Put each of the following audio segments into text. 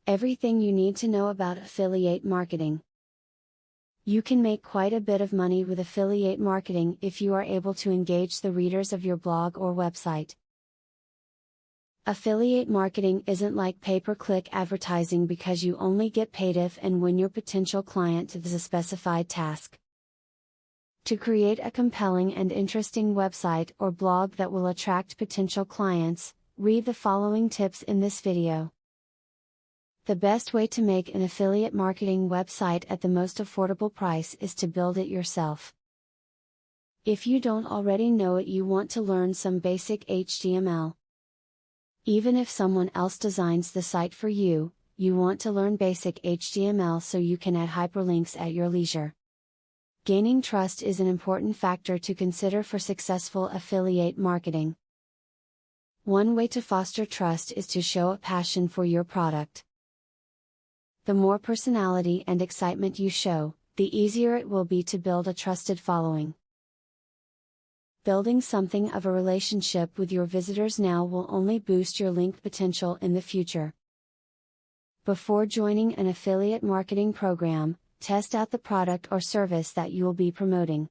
Everything you need to know about affiliate marketing. You can make quite a bit of money with affiliate marketing if you are able to engage the readers of your blog or website. Affiliate marketing isn't like pay-per-click advertising because you only get paid if and when your potential client does a specified task. To create a compelling and interesting website or blog that will attract potential clients, read the following tips in this video. The best way to make an affiliate marketing website at the most affordable price is to build it yourself. If you don't already know it, you want to learn some basic HTML. Even if someone else designs the site for you, you want to learn basic HTML so you can add hyperlinks at your leisure. Gaining trust is an important factor to consider for successful affiliate marketing. One way to foster trust is to show a passion for your product. The more personality and excitement you show, the easier it will be to build a trusted following. Building something of a relationship with your visitors now will only boost your link potential in the future. Before joining an affiliate marketing program, test out the product or service that you will be promoting.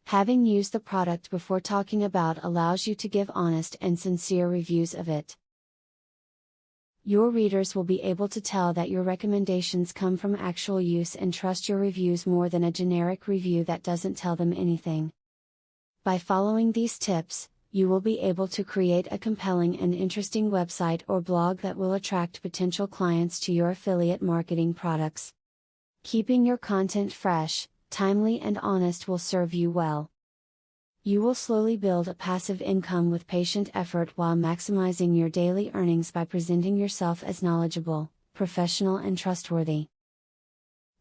Having used the product before talking about allows you to give honest and sincere reviews of it. Your readers will be able to tell that your recommendations come from actual use and trust your reviews more than a generic review that doesn't tell them anything. By following these tips, you will be able to create a compelling and interesting website or blog that will attract potential clients to your affiliate marketing products. Keeping your content fresh, timely, and honest will serve you well. You will slowly build a passive income with patient effort while maximizing your daily earnings by presenting yourself as knowledgeable, professional, and trustworthy.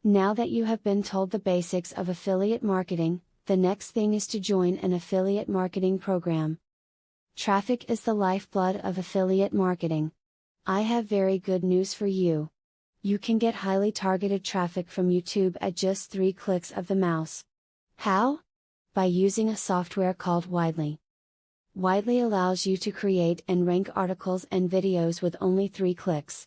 Now that you have been told the basics of affiliate marketing, the next thing is to join an affiliate marketing program. Traffic is the lifeblood of affiliate marketing. I have very good news for you. You can get highly targeted traffic from YouTube at just 3 clicks of the mouse. How? By using a software called Widely. Widely allows you to create and rank articles and videos with only 3 clicks.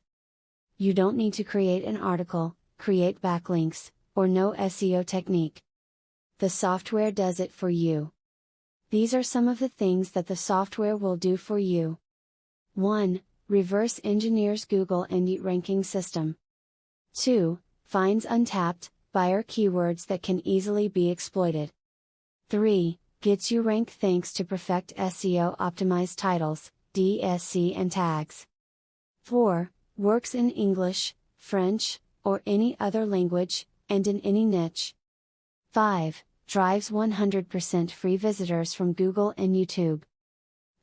You don't need to create an article, create backlinks, or know SEO technique. The software does it for you. These are some of the things that the software will do for you. 1. Reverse engineers Google and Yelp ranking system. 2. Finds untapped buyer keywords that can easily be exploited. 3. Gets you ranked thanks to perfect SEO optimized titles, DSC and tags. 4. Works in English, French, or any other language, and in any niche. 5. Drives 100% free visitors from Google and YouTube.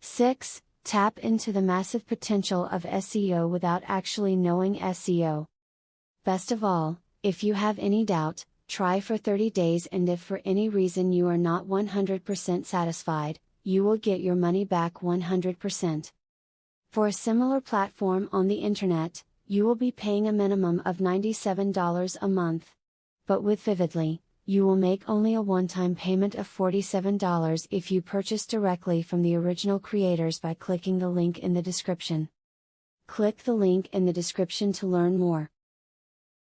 6. Tap into the massive potential of SEO without actually knowing SEO. Best of all, if you have any doubt, try for 30 days, and if for any reason you are not 100% satisfied, you will get your money back 100%. For a similar platform on the internet, you will be paying a minimum of $97 a month. But with Vividly, you will make only a one-time payment of $47 if you purchase directly from the original creators by clicking the link in the description. Click the link in the description to learn more.